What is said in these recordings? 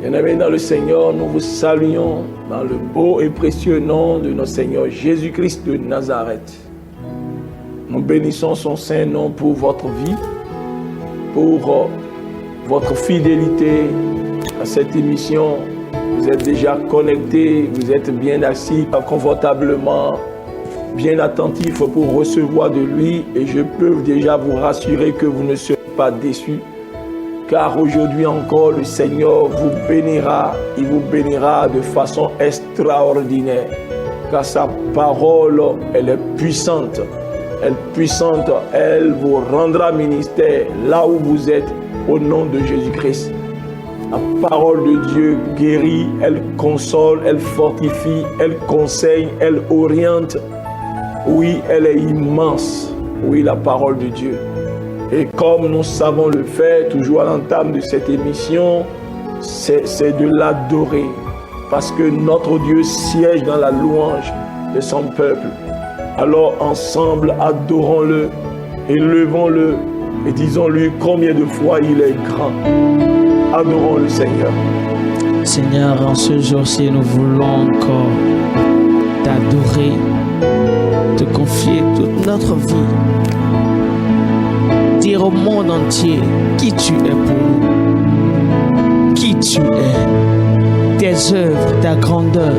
Bien-aimés dans le Seigneur, nous vous saluons dans le beau et précieux nom de notre Seigneur Jésus-Christ de Nazareth. Nous bénissons son saint nom pour votre vie, pour votre fidélité à cette émission. Vous êtes déjà connectés, vous êtes bien assis, confortablement, bien attentifs pour recevoir de lui. Et je peux déjà vous rassurer que vous ne serez pas déçus. Car aujourd'hui encore, le Seigneur vous bénira, il vous bénira de façon extraordinaire. Car sa parole, elle est puissante. Elle vous rendra ministère là où vous êtes, au nom de Jésus-Christ. La parole de Dieu guérit, elle console, elle fortifie, elle conseille, elle oriente. Oui, elle est immense. Oui, la parole de Dieu. Et comme nous savons le faire, toujours à l'entame de cette émission, c'est de l'adorer. Parce que notre Dieu siège dans la louange de son peuple. Alors ensemble, adorons-le, élevons-le et disons-lui combien de fois il est grand. Adorons le Seigneur. Seigneur, en ce jour-ci, nous voulons encore t'adorer, te confier toute notre vie. Dire au monde entier qui tu es pour nous, qui tu es, tes œuvres, ta grandeur,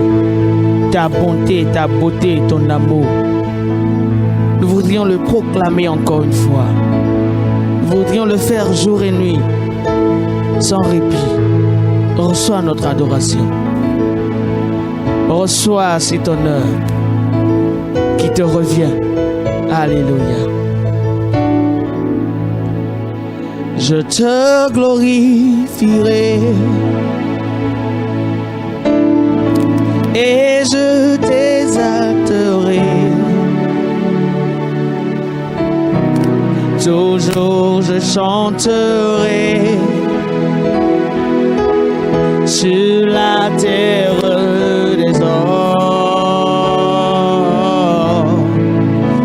ta bonté, ta beauté, ton amour. Nous voudrions le proclamer encore une fois. Nous voudrions le faire jour et nuit, sans répit. Reçois notre adoration. Reçois cet honneur qui te revient. Alléluia. Je te glorifierai et je t'exalterai. Toujours je chanterai sur la terre des hommes.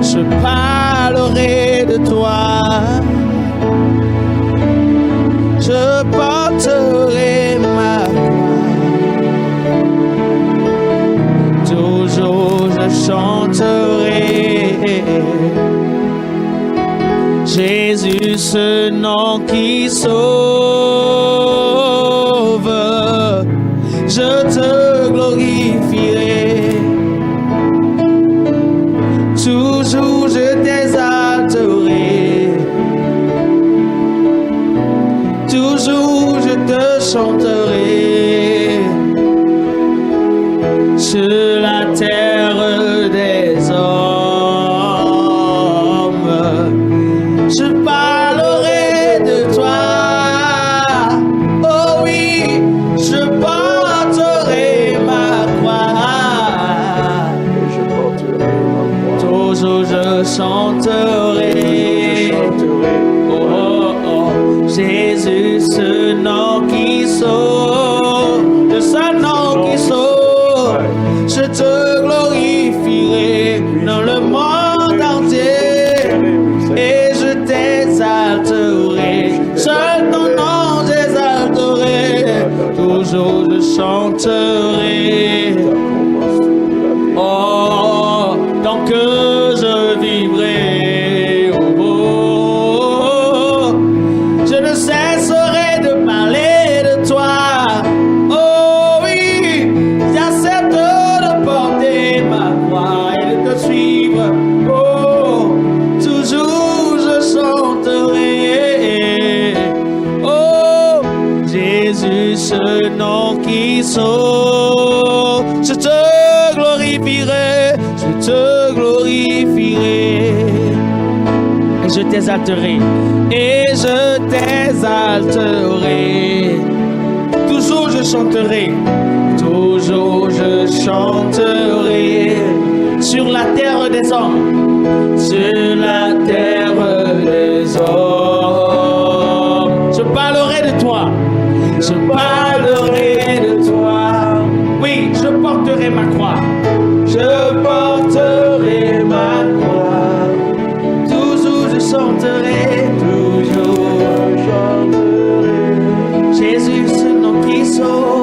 Je parlerai de toi. Je porterai ma voix. Toujours je chanterai Jésus, ce nom qui sauve. Je te glorifierai. Toujours je t'exalterai. Toujours je te chanterai sur la terre des hommes. Je parlerai de toi. Oh oui, je porterai ma croix. Toujours je chanterai. Jésus, ce nom qui sauve, de ce nom qui sauve, je te glorifierai dans le monde entier et je t'exalterai. Seul ton nom j'exalterai, toujours je chanterai. Oh, tant que je vivrai. Ce nom qui sauve, je te glorifierai, je te glorifierai, et je t'exalterai, et je t'exalterai. Toujours je chanterai, toujours je chanterai sur la terre des hommes, sur la terre des hommes. Je parlerai de toi. Je parlerai de toi. Oui, je porterai ma croix. Je porterai ma croix. Toujours je chanterai. Toujours je chanterai. Jésus, ce nom qui sauve.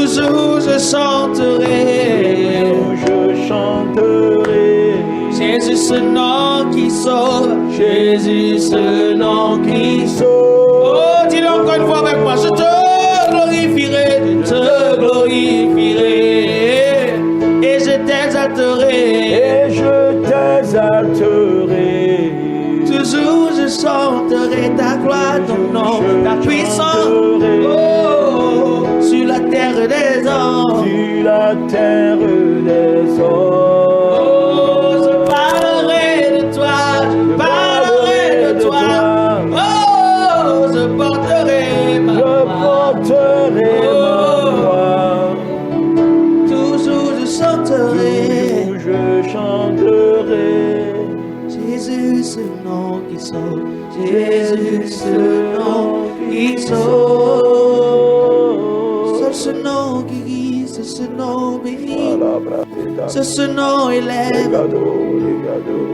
toujours je chanterai. Je chanterai. Jésus, ce nom qui sauve. Jésus, ce nom qui sauve. Oh, dis-le encore une fois avec moi. Je te glorifierai, je te glorifierai. Et je t'exalterai. Et je t'exalterai. Toujours je chanterai ta gloire, ton nom, ta puissance. Oh, sur la terre des hommes. Sur la terre des hommes. Oh, je parlerai de toi, je parlerai de toi. Oh, je porterai ma voix. Toujours je chanterai. Toujours je chanterai. Jésus, ce nom qui sauve. Jésus, ce nom qui sauve. C'est ce nom qui guérit, c'est ce nom béni. C'est ce nom élève.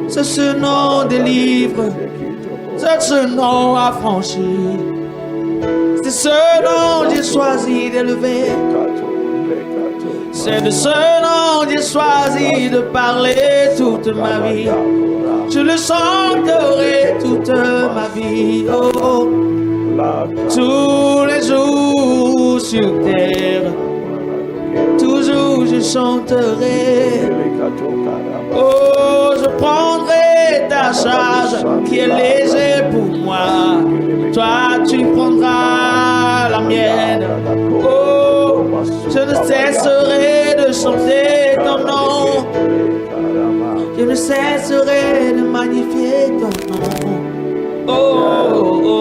C'est ce nom délivre. C'est ce nom affranchi. C'est ce nom j'ai choisi d'élever. C'est de ce nom j'ai choisi de parler toute ma vie. Je le chanterai toute ma vie. Oh, oh. Tous les jours sur terre, toujours je chanterai. Oh, je prendrai ta charge qui est légère pour moi. Toi, tu prendras la mienne. Oh, je ne cesserai de chanter ton nom. Je ne cesserai de magnifier ton nom. Oh, oh, oh, oh.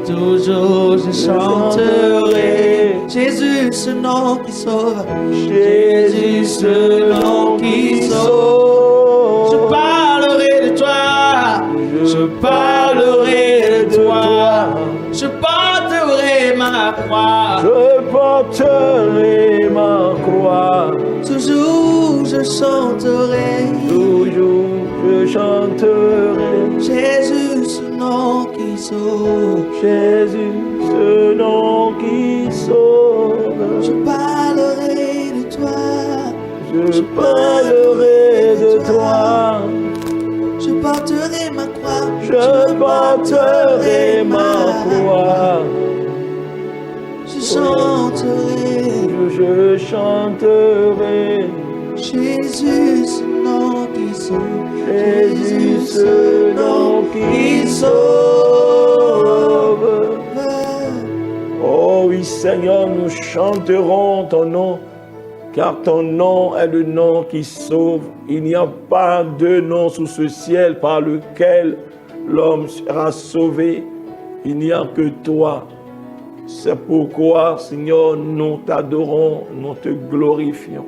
Toujours je chanterai. Jésus, ce nom qui sauve. Jésus, ce nom qui sauve. Je parlerai de toi. Je parlerai de toi. Je porterai ma croix. Je porterai ma croix. Toujours je chanterai. Toujours je chanterai. Jésus, ce nom qui sauve. Jésus, ce nom qui sauve. Je parlerai de toi. Je parlerai de toi. Je porterai ma croix. Je porterai ma croix. Je chanterai. Je chanterai. Jésus, ce nom qui sauve. Jésus, ce nom qui sauve. Oh oui, Seigneur, nous chanterons ton nom, car ton nom est le nom qui sauve. Il n'y a pas de nom sous ce ciel par lequel l'homme sera sauvé. Il n'y a que toi. C'est pourquoi, Seigneur, nous t'adorons, nous te glorifions.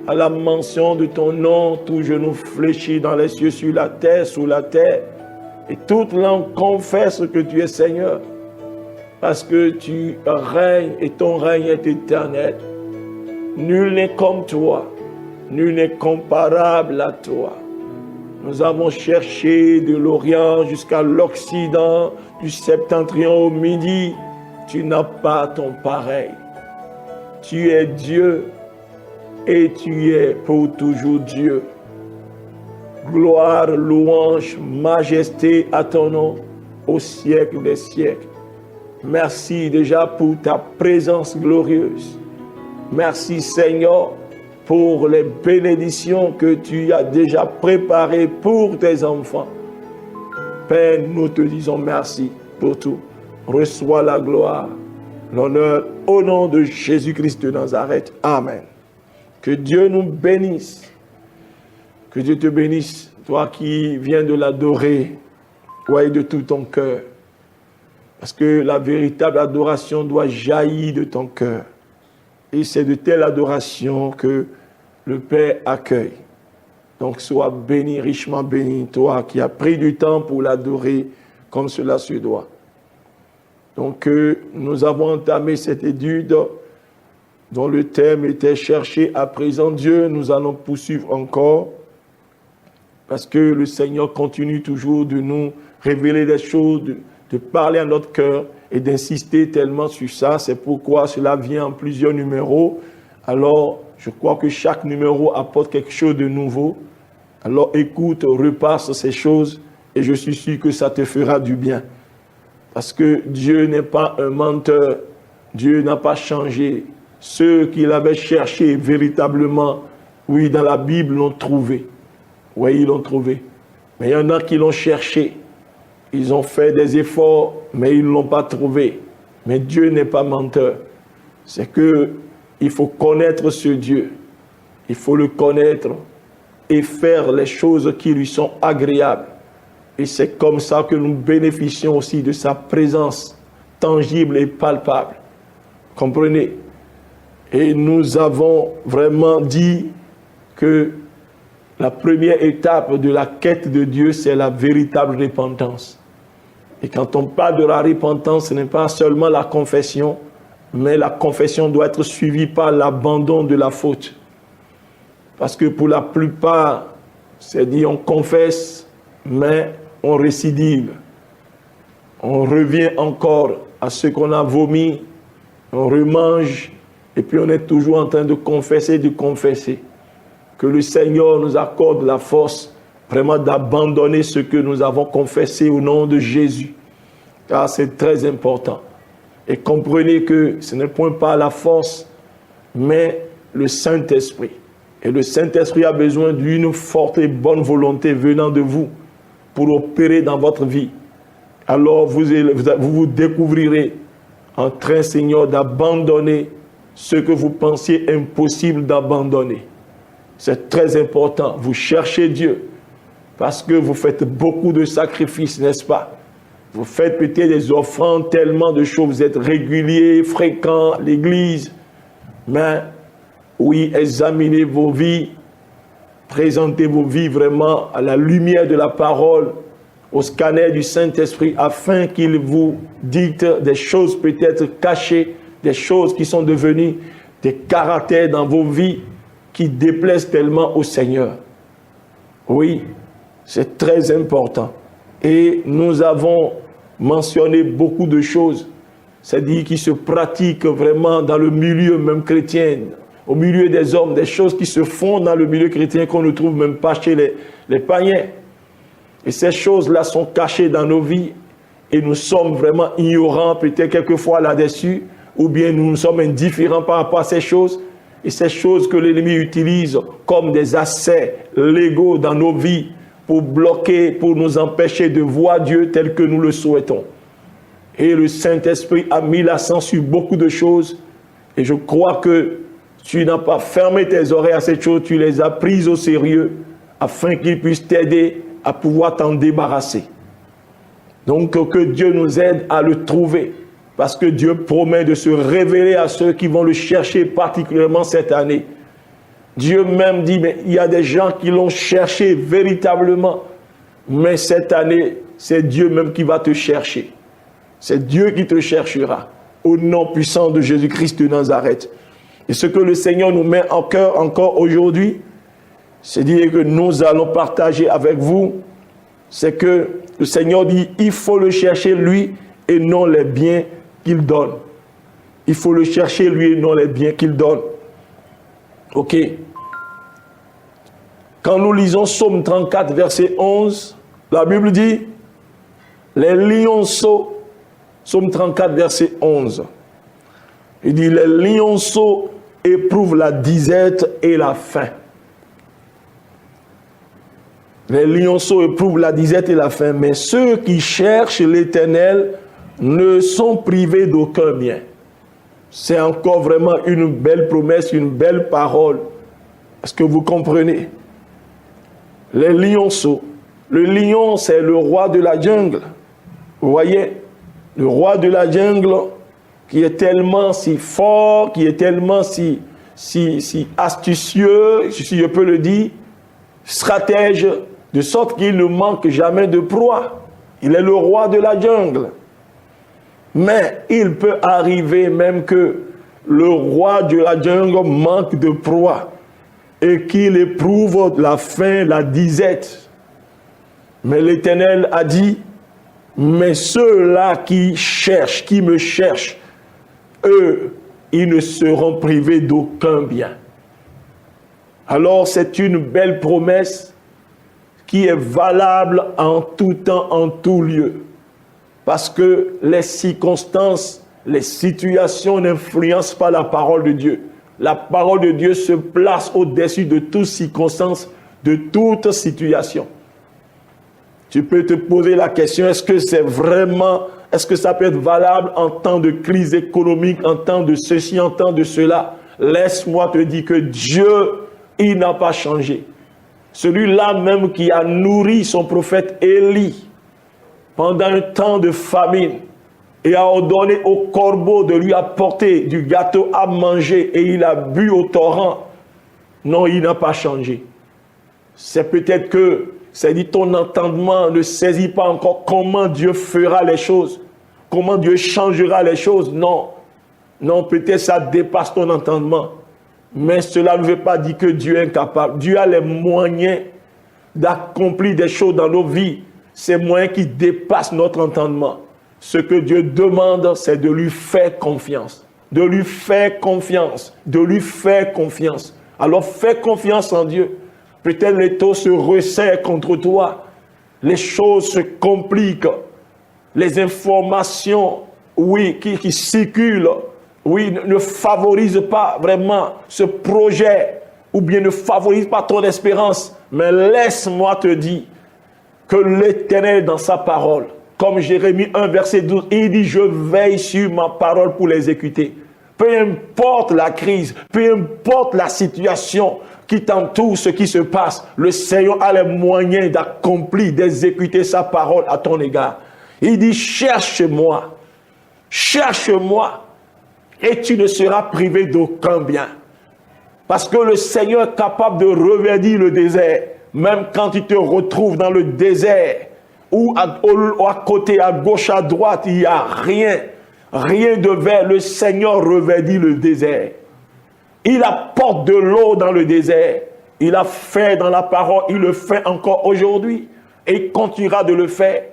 À la mention de ton nom, tout genou fléchit dans les cieux, sur la terre, sous la terre, et toute langue confesse que tu es Seigneur, parce que tu règnes et ton règne est éternel. Nul n'est comme toi, nul n'est comparable à toi. Nous avons cherché de l'Orient jusqu'à l'Occident, du septentrion au Midi. Tu n'as pas ton pareil. Tu es Dieu et tu es pour toujours Dieu. Gloire, louange, majesté à ton nom au siècle des siècles. Merci déjà pour ta présence glorieuse. Merci Seigneur pour les bénédictions que tu as déjà préparées pour tes enfants. Père, nous te disons merci pour tout. Reçois la gloire, l'honneur au nom de Jésus-Christ de Nazareth. Amen. Que Dieu nous bénisse. Que Dieu te bénisse, toi qui viens de l'adorer, ouais, de tout ton cœur. Parce que la véritable adoration doit jaillir de ton cœur. Et c'est de telle adoration que le Père accueille. Donc sois béni, richement béni, toi qui as pris du temps pour l'adorer comme cela se doit. Donc nous avons entamé cette étude dont le thème était « Chercher à présent Dieu ». Nous allons poursuivre encore parce que le Seigneur continue toujours de nous révéler des choses, de parler à notre cœur et d'insister tellement sur ça. C'est pourquoi cela vient en plusieurs numéros. Alors, je crois que chaque numéro apporte quelque chose de nouveau. Alors, écoute, repasse ces choses et je suis sûr que ça te fera du bien. Parce que Dieu n'est pas un menteur. Dieu n'a pas changé. Ceux qu'il avait cherchés véritablement, oui, dans la Bible, l'ont trouvé. Oui, ils l'ont trouvé. Mais il y en a qui l'ont cherché. Ils ont fait des efforts, mais ils ne l'ont pas trouvé. Mais Dieu n'est pas menteur. C'est qu'il faut connaître ce Dieu. Il faut le connaître et faire les choses qui lui sont agréables. Et c'est comme ça que nous bénéficions aussi de sa présence tangible et palpable. Comprenez? Et nous avons vraiment dit que la première étape de la quête de Dieu, c'est la véritable repentance. Et quand on parle de la repentance, ce n'est pas seulement la confession, mais la confession doit être suivie par l'abandon de la faute. Parce que pour la plupart, c'est dit on confesse, mais on récidive. On revient encore à ce qu'on a vomi, on remange, et puis on est toujours en train de confesser, Que le Seigneur nous accorde la force vraiment d'abandonner ce que nous avons confessé au nom de Jésus. Car c'est très important. Et comprenez que ce n'est point pas la force, mais le Saint-Esprit. Et le Saint-Esprit a besoin d'une forte et bonne volonté venant de vous pour opérer dans votre vie. Alors vous découvrirez en train, Seigneur, d'abandonner ce que vous pensiez impossible d'abandonner. C'est très important. Vous cherchez Dieu parce que vous faites beaucoup de sacrifices, n'est-ce pas? Vous faites peut-être des offrandes, tellement de choses. Vous êtes réguliers, fréquents à l'église. Mais oui, examinez vos vies. Présentez vos vies vraiment à la lumière de la parole, au scanner du Saint-Esprit, afin qu'il vous dicte des choses peut-être cachées, des choses qui sont devenues des caractères dans vos vies qui déplaisent tellement au Seigneur. Oui, c'est très important. Et nous avons mentionné beaucoup de choses, c'est-à-dire qui se pratiquent vraiment dans le milieu même chrétien, au milieu des hommes, des choses qui se font dans le milieu chrétien qu'on ne trouve même pas chez les païens. Et ces choses-là sont cachées dans nos vies et nous sommes vraiment ignorants peut-être quelquefois là-dessus, ou bien nous sommes indifférents par rapport à ces choses. Et ces choses que l'ennemi utilise comme des assets légaux dans nos vies pour bloquer, pour nous empêcher de voir Dieu tel que nous le souhaitons. Et le Saint-Esprit a mis l'accent sur beaucoup de choses. Et je crois que tu n'as pas fermé tes oreilles à ces choses, tu les as prises au sérieux afin qu'il puisse t'aider à pouvoir t'en débarrasser. Donc que Dieu nous aide à le trouver. Parce que Dieu promet de se révéler à ceux qui vont le chercher particulièrement cette année. Dieu même dit, mais il y a des gens qui l'ont cherché véritablement. Mais cette année, c'est Dieu même qui va te chercher. C'est Dieu qui te cherchera. Au nom puissant de Jésus-Christ de Nazareth. Et ce que le Seigneur nous met en cœur encore aujourd'hui, c'est dire que nous allons partager avec vous, c'est que le Seigneur dit, il faut le chercher lui et non les biens qu'il donne. Il faut le chercher lui et non les biens qu'il donne. Ok. Quand nous lisons Psaume 34, verset 11, la Bible dit, les lionceaux, Psaume 34, verset 11, il dit, les lionceaux éprouvent la disette et la faim. Les lionceaux éprouvent la disette et la faim, mais ceux qui cherchent l'Éternel ne sont privés d'aucun bien. C'est encore vraiment une belle promesse, une belle parole. Est-ce que vous comprenez? Les lionceaux. Le lion, c'est le roi de la jungle. Vous voyez? Le roi de la jungle qui est tellement si fort, qui est tellement si astucieux, si je peux le dire, stratège, de sorte qu'il ne manque jamais de proie. Il est le roi de la jungle. Mais il peut arriver même que le roi de la jungle manque de proie et qu'il éprouve la faim, la disette. Mais l'Éternel a dit, Mais ceux-là qui cherchent, qui me cherchent, eux, ils ne seront privés d'aucun bien. Alors c'est une belle promesse qui est valable en tout temps, en tout lieu. Parce que les circonstances, les situations n'influencent pas la parole de Dieu. La parole de Dieu se place au-dessus de toute circonstance, de toute situation. Tu peux te poser la question, est-ce que ça peut être valable en temps de crise économique, en temps de ceci, en temps de cela? Laisse-moi te dire que Dieu, il n'a pas changé. Celui-là même qui a nourri son prophète Élie pendant un temps de famine et a ordonné au corbeau de lui apporter du gâteau à manger et il a bu au torrent. Non, il n'a pas changé. C'est peut-être que, c'est dit, ton entendement ne saisit pas encore comment Dieu fera les choses, comment Dieu changera les choses. Non, non, peut-être ça dépasse ton entendement. Mais cela ne veut pas dire que Dieu est incapable. Dieu a les moyens d'accomplir des choses dans nos vies. Ces moyens qui dépassent notre entendement. Ce que Dieu demande, c'est de lui faire confiance. De lui faire confiance. De lui faire confiance. Alors fais confiance en Dieu. Peut-être les taux se resserrent contre toi. Les choses se compliquent. Les informations, oui, qui circulent, oui, ne favorisent pas vraiment ce projet, ou bien ne favorisent pas ton espérance. Mais laisse-moi te dire que l'Éternel dans sa parole, comme Jérémie 1 verset 12, il dit, je veille sur ma parole pour l'exécuter. Peu importe la crise, peu importe la situation qui t'entoure, ce qui se passe, le Seigneur a les moyens d'accomplir, d'exécuter sa parole à ton égard. Il dit, cherche-moi, et tu ne seras privé d'aucun bien. Parce que le Seigneur est capable de reverdir le désert, même quand tu te retrouves dans le désert, ou à côté, à gauche, à droite, il n'y a rien de vert. Le Seigneur reverdit le désert. Il apporte de l'eau dans le désert. Il a fait dans la parole, il le fait encore aujourd'hui. Et il continuera de le faire.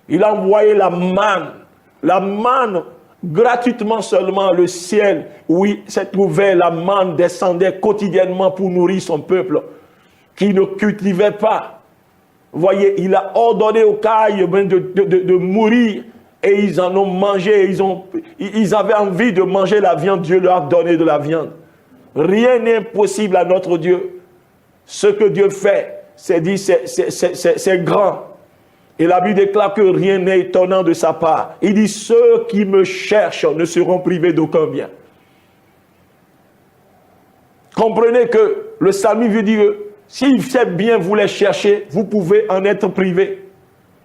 Il a envoyé la manne, gratuitement seulement, le ciel, oui, s'est ouvert, la manne descendait quotidiennement pour nourrir son peuple, qui ne cultivait pas. Voyez, il a ordonné aux cailles de mourir, et ils en ont mangé, ils avaient envie de manger la viande, Dieu leur a donné de la viande. Rien n'est impossible à notre Dieu. Ce que Dieu fait, c'est grand. Et la Bible déclare que rien n'est étonnant de sa part. Il dit, ceux qui me cherchent ne seront privés d'aucun bien. Comprenez que le psalmiste veut dire, s'il fait bien vous les chercher, vous pouvez en être privé.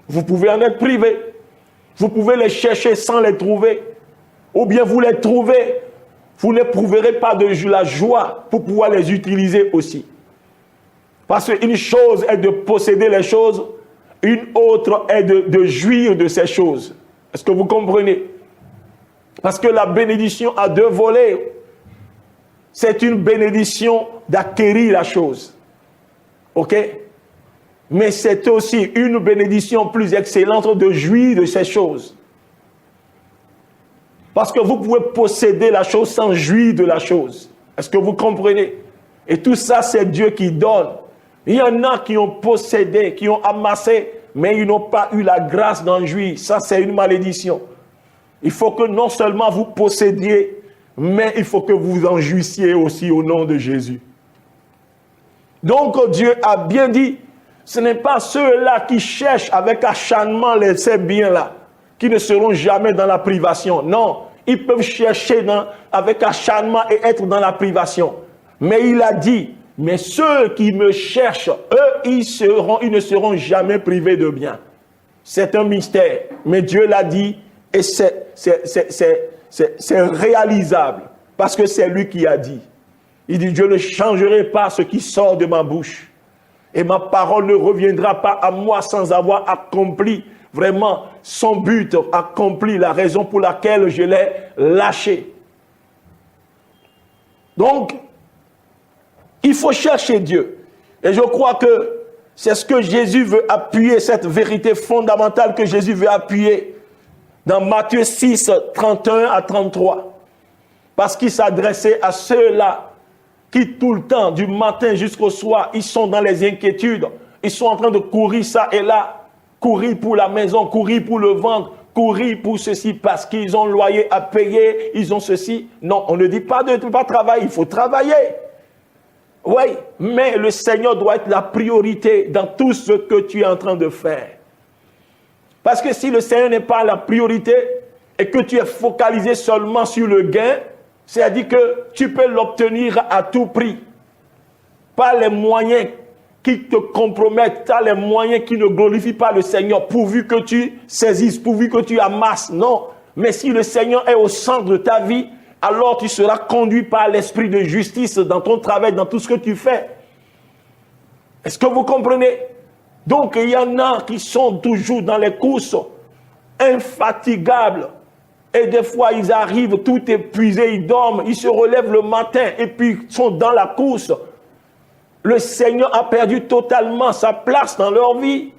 Vous pouvez en être privé. Vous pouvez les chercher sans les trouver. Ou bien vous les trouvez, vous n'éprouverez pas de la joie pour pouvoir les utiliser aussi. Parce qu'une chose est de posséder les choses, une autre est de jouir de ces choses. Est-ce que vous comprenez? Parce que la bénédiction a deux volets. C'est une bénédiction d'acquérir la chose. Ok? Mais c'est aussi une bénédiction plus excellente de jouir de ces choses. Parce que vous pouvez posséder la chose sans jouir de la chose. Est-ce que vous comprenez? Et tout ça, c'est Dieu qui donne. Il y en a qui ont possédé, qui ont amassé, mais ils n'ont pas eu la grâce d'en jouir. Ça, c'est une malédiction. Il faut que non seulement vous possédiez, mais il faut que vous en jouissiez aussi au nom de Jésus. Donc Dieu a bien dit, ce n'est pas ceux-là qui cherchent avec acharnement ces biens-là, qui ne seront jamais dans la privation. Non, ils peuvent chercher avec acharnement et être dans la privation. Mais il a dit, mais ceux qui me cherchent, eux, ils ne seront jamais privés de bien. C'est un mystère, mais Dieu l'a dit et c'est réalisable parce que c'est lui qui a dit. Il dit, je ne changerai pas ce qui sort de ma bouche et ma parole ne reviendra pas à moi sans avoir accompli vraiment son but, accompli la raison pour laquelle je l'ai lâché. Donc, il faut chercher Dieu. Et je crois que C'est ce que Jésus veut appuyer, cette vérité fondamentale que Jésus veut appuyer dans Matthieu 6, 31 à 33. Parce qu'il s'adressait à ceux-là qui tout le temps, du matin jusqu'au soir, ils sont dans les inquiétudes. Ils sont en train de courir ça et là, courir pour la maison, courir pour le ventre, courir pour ceci parce qu'ils ont le loyer à payer, ils ont ceci. Non, on ne dit pas de ne pas travailler, il faut travailler. Oui, mais le Seigneur doit être la priorité dans tout ce que tu es en train de faire. Parce que si le Seigneur n'est pas la priorité et que tu es focalisé seulement sur le gain, c'est-à-dire que tu peux l'obtenir à tout prix. Pas les moyens qui te compromettent, pas les moyens qui ne glorifient pas le Seigneur, pourvu que tu saisisses, pourvu que tu amasses. Non, mais si le Seigneur est au centre de ta vie, alors tu seras conduit par l'esprit de justice dans ton travail, dans tout ce que tu fais. Est-ce que vous comprenez? Donc, il y en a qui sont toujours dans les courses, infatigables. Et des fois, ils arrivent tout épuisés, ils dorment, ils se relèvent le matin et puis sont dans la course. Le Seigneur a perdu totalement sa place dans leur vie.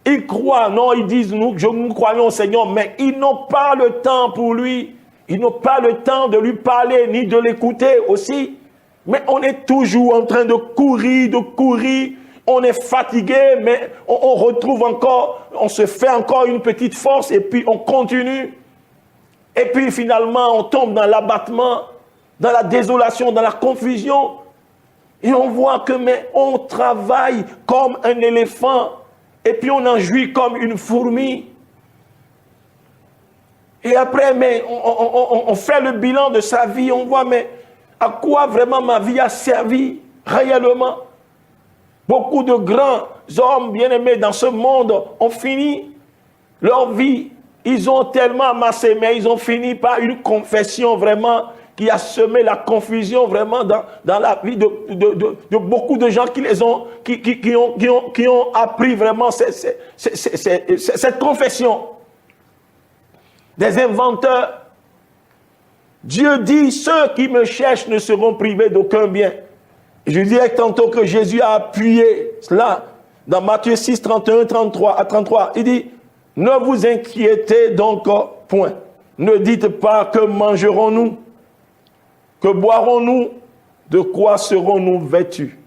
Ils croient, non, ils disent, nous croyons au Seigneur, mais ils n'ont pas le temps pour lui. Ils n'ont pas le temps de lui parler, ni de l'écouter aussi. Mais on est toujours en train de courir. On est fatigué, mais on retrouve encore, on se fait encore une petite force et puis on continue. Et puis finalement, on tombe dans l'abattement, dans la désolation, dans la confusion. Et on voit que, mais on travaille comme un éléphant et puis on en jouit comme une fourmi. Et après, mais on fait le bilan de sa vie, on voit, mais à quoi vraiment ma vie a servi réellement? Beaucoup de grands hommes bien-aimés dans ce monde ont fini leur vie. Ils ont tellement amassé, mais ils ont fini par une confession vraiment qui a semé la confusion vraiment dans la vie de beaucoup de gens qui ont appris vraiment cette confession. Des inventeurs. Dieu dit, ceux qui me cherchent ne seront privés d'aucun bien. Et je dirais tantôt que Jésus a appuyé cela dans Matthieu 6, 31, 33 à 33. Il dit, ne vous inquiétez donc point. Ne dites pas que mangerons-nous, que boirons-nous, de quoi serons-nous vêtus.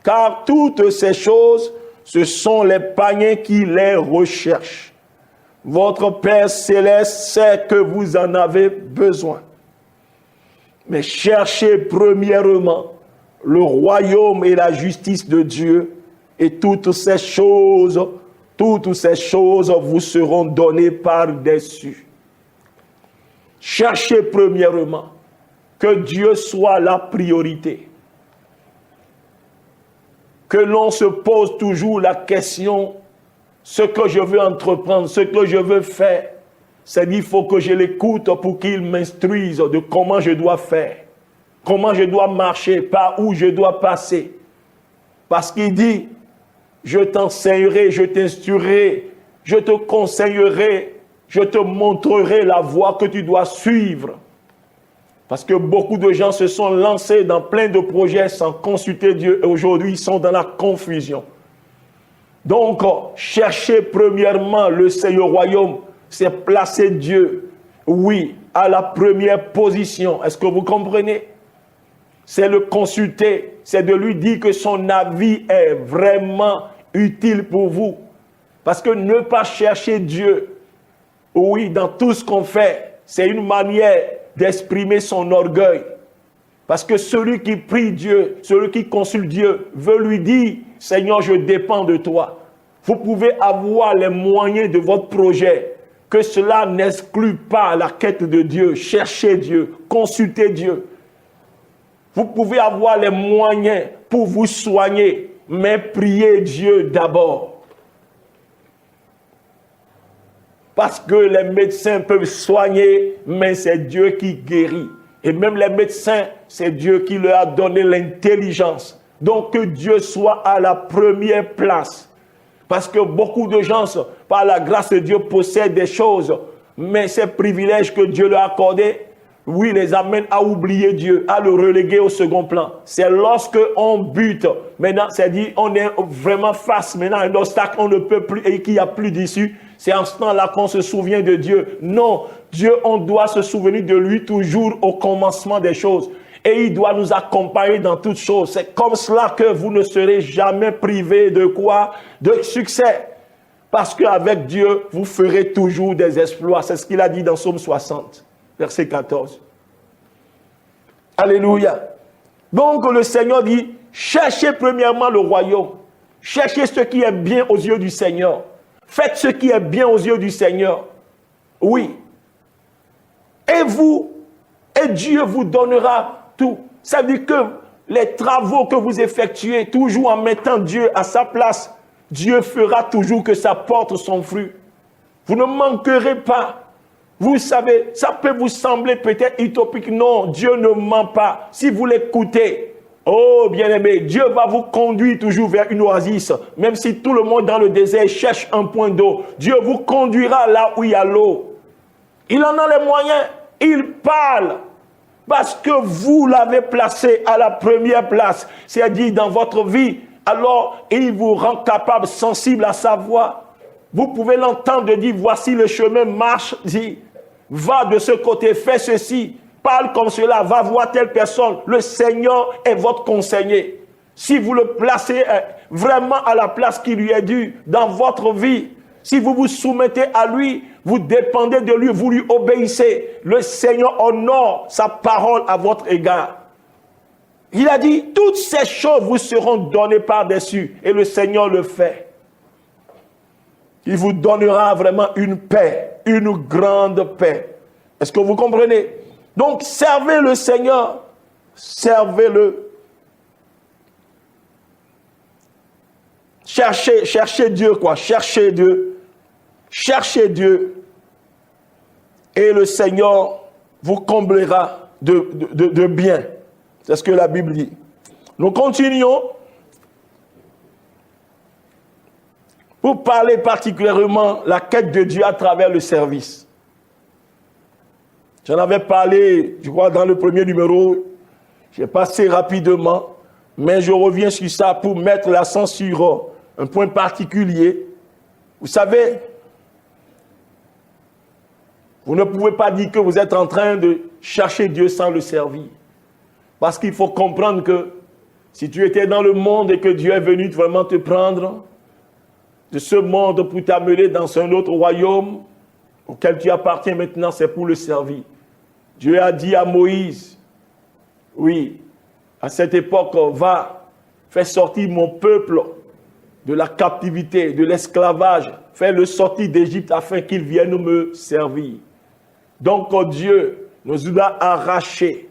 Car toutes ces choses, ce sont les païens qui les recherchent. Votre Père céleste sait que vous en avez besoin. Mais cherchez premièrement le royaume et la justice de Dieu, et toutes ces choses vous seront données par-dessus. Cherchez premièrement que Dieu soit la priorité. Que l'on se pose toujours la question, ce que je veux entreprendre, ce que je veux faire, c'est qu'il faut que je l'écoute pour qu'il m'instruise de comment je dois faire, comment je dois marcher, par où je dois passer. Parce qu'il dit, je t'enseignerai, je t'instruirai, je te conseillerai, je te montrerai la voie que tu dois suivre. Parce que beaucoup de gens se sont lancés dans plein de projets sans consulter Dieu et aujourd'hui ils sont dans la confusion. Donc, chercher premièrement le Seigneur royaume, c'est placer Dieu, oui, à la première position. Est-ce que vous comprenez? C'est le consulter, c'est de lui dire que son avis est vraiment utile pour vous. Parce que ne pas chercher Dieu, oui, dans tout ce qu'on fait, c'est une manière d'exprimer son orgueil. Parce que celui qui prie Dieu, celui qui consulte Dieu, veut lui dire, Seigneur, je dépends de toi. Vous pouvez avoir les moyens de votre projet, que cela n'exclut pas la quête de Dieu. Cherchez Dieu, consultez Dieu. Vous pouvez avoir les moyens pour vous soigner, mais priez Dieu d'abord. Parce que les médecins peuvent soigner, mais c'est Dieu qui guérit. Et même les médecins, c'est Dieu qui leur a donné l'intelligence. Donc que Dieu soit à la première place. Parce que beaucoup de gens, par la grâce de Dieu, possèdent des choses. Mais ces privilèges que Dieu leur a accordés, oui, les amène à oublier Dieu, à le reléguer au second plan. C'est lorsque on bute, maintenant, c'est-à-dire on est vraiment face maintenant à un obstacle, on ne peut plus et qu'il n'y a plus d'issue. C'est en ce temps-là qu'on se souvient de Dieu. Non, Dieu, on doit se souvenir de lui toujours au commencement des choses. Et il doit nous accompagner dans toutes choses. C'est comme cela que vous ne serez jamais privés de quoi? De succès. Parce qu'avec Dieu, vous ferez toujours des exploits. C'est ce qu'il a dit dans Psaume 60, verset 14. Alléluia. Donc le Seigneur dit, cherchez premièrement le royaume. Cherchez ce qui est bien aux yeux du Seigneur. Faites ce qui est bien aux yeux du Seigneur. Oui. Et Dieu vous donnera tout. Ça veut dire que les travaux que vous effectuez, toujours en mettant Dieu à sa place, Dieu fera toujours que ça porte son fruit. Vous ne manquerez pas. Vous savez, ça peut vous sembler peut-être utopique. Non, Dieu ne ment pas. Si vous l'écoutez, oh bien-aimé, Dieu va vous conduire toujours vers une oasis. Même si tout le monde dans le désert cherche un point d'eau, Dieu vous conduira là où il y a l'eau. Il en a les moyens. Il parle. Parce que vous l'avez placé à la première place. C'est-à-dire dans votre vie. Alors, il vous rend capable, sensible à sa voix. Vous pouvez l'entendre dire, voici le chemin, marche, dit, va de ce côté, fais ceci, parle comme cela, va voir telle personne. Le Seigneur est votre conseiller. Si vous le placez vraiment à la place qui lui est due dans votre vie, si vous vous soumettez à lui, vous dépendez de lui, vous lui obéissez, le Seigneur honore sa parole à votre égard. Il a dit, toutes ces choses vous seront données par-dessus. Et le Seigneur le fait. Il vous donnera vraiment une paix, une grande paix. Est-ce que vous comprenez? Donc, servez le Seigneur. Servez-le. Cherchez Dieu, quoi. Cherchez Dieu. Cherchez Dieu. Et le Seigneur vous comblera de bien. C'est ce que la Bible dit. Nous continuons pour parler particulièrement la quête de Dieu à travers le service. J'en avais parlé, je crois, dans le premier numéro. J'ai passé rapidement, mais je reviens sur ça pour mettre l'accent sur un point particulier. Vous savez, vous ne pouvez pas dire que vous êtes en train de chercher Dieu sans le servir. Parce qu'il faut comprendre que si tu étais dans le monde et que Dieu est venu vraiment te prendre de ce monde pour t'amener dans un autre royaume auquel tu appartiens maintenant, c'est pour le servir. Dieu a dit à Moïse, oui, à cette époque, va, fais sortir mon peuple de la captivité, de l'esclavage, fais-le sortir d'Égypte afin qu'il vienne me servir. Donc Dieu nous a arrachés,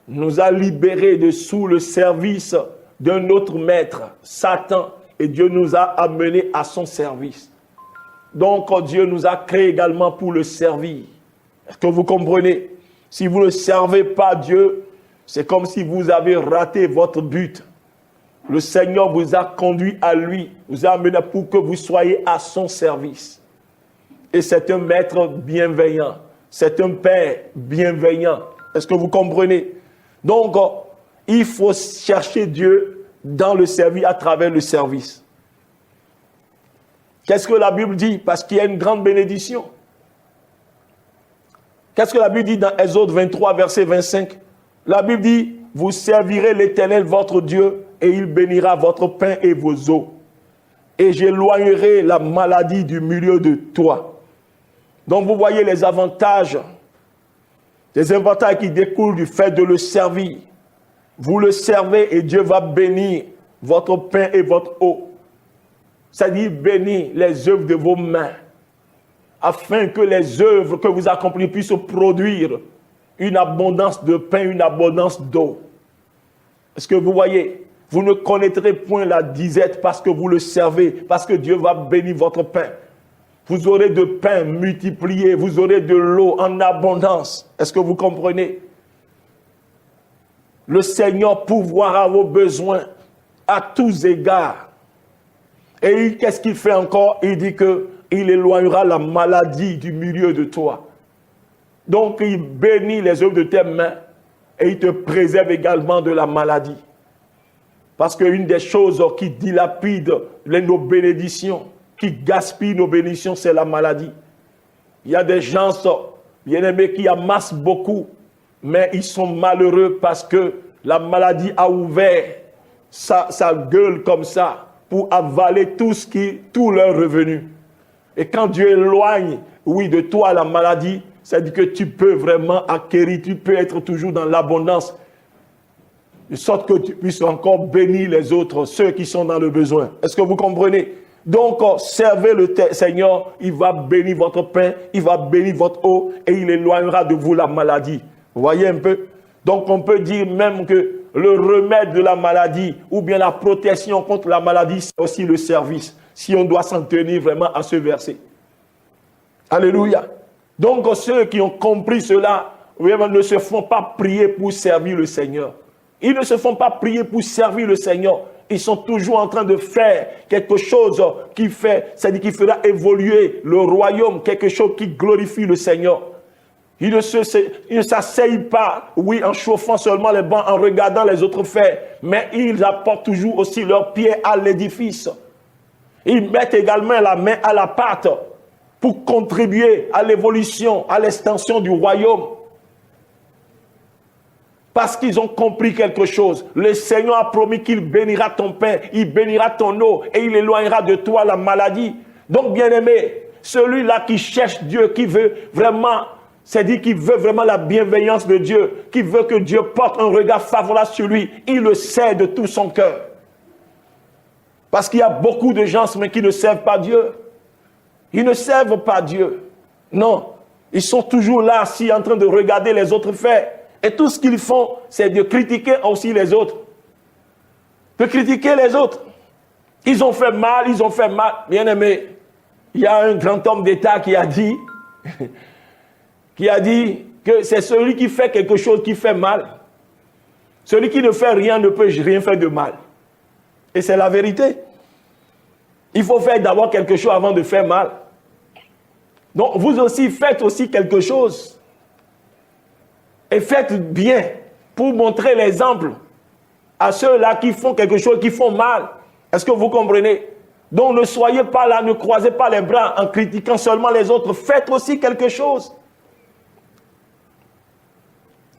nous a libérés de sous le service d'un autre maître, Satan, et Dieu nous a amenés à son service. Donc Dieu nous a créés également pour le servir. Est-ce que vous comprenez? Si vous ne servez pas Dieu, c'est comme si vous avez raté votre but. Le Seigneur vous a conduit à lui, vous a amené pour que vous soyez à son service. Et c'est un maître bienveillant, c'est un père bienveillant. Est-ce que vous comprenez? Donc, il faut chercher Dieu dans le service, à travers le service. Qu'est-ce que la Bible dit? Parce qu'il y a une grande bénédiction. Qu'est-ce que la Bible dit dans Exode 23, verset 25? La Bible dit, vous servirez l'Éternel, votre Dieu, et il bénira votre pain et vos eaux. Et j'éloignerai la maladie du milieu de toi. Donc vous voyez les avantages qui découlent du fait de le servir. Vous le servez et Dieu va bénir votre pain et votre eau. C'est-à-dire bénir les œuvres de vos mains, afin que les œuvres que vous accomplissez puissent produire une abondance de pain, une abondance d'eau. Est-ce que vous voyez? Vous ne connaîtrez point la disette parce que vous le servez, parce que Dieu va bénir votre pain. Vous aurez de pain multiplié, vous aurez de l'eau en abondance. Est-ce que vous comprenez? Le Seigneur pourvoira vos besoins à tous égards. Et qu'est-ce qu'il fait encore? Il dit qu'il éloignera la maladie du milieu de toi. Donc, il bénit les œuvres de tes mains et il te préserve également de la maladie. Parce qu'une des choses qui dilapide nos bénédictions, qui gaspille nos bénédictions, c'est la maladie. Il y a des gens, bien-aimés, qui amassent beaucoup, mais ils sont malheureux parce que la maladie a ouvert sa gueule comme ça pour avaler tout leur revenu. Et quand Dieu éloigne, oui, de toi la maladie, ça dit que tu peux vraiment acquérir, tu peux être toujours dans l'abondance, de sorte que tu puisses encore bénir les autres, ceux qui sont dans le besoin. Est-ce que vous comprenez? Donc, servez le Seigneur, il va bénir votre pain, il va bénir votre eau et il éloignera de vous la maladie. Vous voyez un peu? Donc, on peut dire même que le remède de la maladie ou bien la protection contre la maladie, c'est aussi le service. Si on doit s'en tenir vraiment à ce verset. Alléluia. Donc, ceux qui ont compris cela, vraiment ne se font pas prier pour servir le Seigneur. Ils ne se font pas prier pour servir le Seigneur. Ils sont toujours en train de faire quelque chose qui fait, c'est-à-dire qui fera évoluer le royaume, quelque chose qui glorifie le Seigneur. Ils ne s'asseyent pas, oui, en chauffant seulement les bancs, en regardant les autres faire, mais ils apportent toujours aussi leurs pieds à l'édifice. Ils mettent également la main à la pâte pour contribuer à l'évolution, à l'extension du royaume. Parce qu'ils ont compris quelque chose. Le Seigneur a promis qu'il bénira ton pain, il bénira ton eau et il éloignera de toi la maladie. Donc, bien-aimé, celui-là qui cherche Dieu, qui veut vraiment, c'est-à-dire qui veut vraiment la bienveillance de Dieu, qui veut que Dieu porte un regard favorable sur lui, il le sait de tout son cœur. Parce qu'il y a beaucoup de gens mais qui ne servent pas Dieu. Ils ne servent pas Dieu. Non, ils sont toujours là, assis, en train de regarder les autres faire. Et tout ce qu'ils font, c'est de critiquer aussi les autres. De critiquer les autres. Ils ont fait mal, ils ont fait mal. Bien aimé, il y a un grand homme d'État qui a dit que c'est celui qui fait quelque chose qui fait mal. Celui qui ne fait rien ne peut rien faire de mal. Et c'est la vérité. Il faut faire d'abord quelque chose avant de faire mal. Donc vous aussi, faites aussi quelque chose. Et faites bien pour montrer l'exemple à ceux-là qui font quelque chose, qui font mal. Est-ce que vous comprenez? Donc ne soyez pas là, ne croisez pas les bras en critiquant seulement les autres. Faites aussi quelque chose.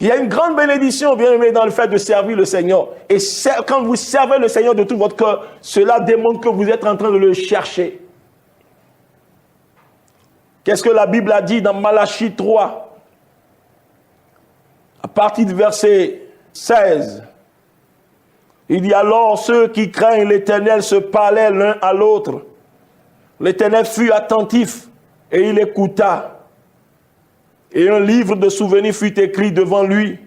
Il y a une grande bénédiction, bien aimé, dans le fait de servir le Seigneur. Et quand vous servez le Seigneur de tout votre cœur, cela démontre que vous êtes en train de le chercher. Qu'est-ce que la Bible a dit dans Malachie 3? À partir du verset 16, il dit alors ceux qui craignent l'Éternel se parlaient l'un à l'autre. L'Éternel fut attentif et il écouta. Et un livre de souvenirs fut écrit devant lui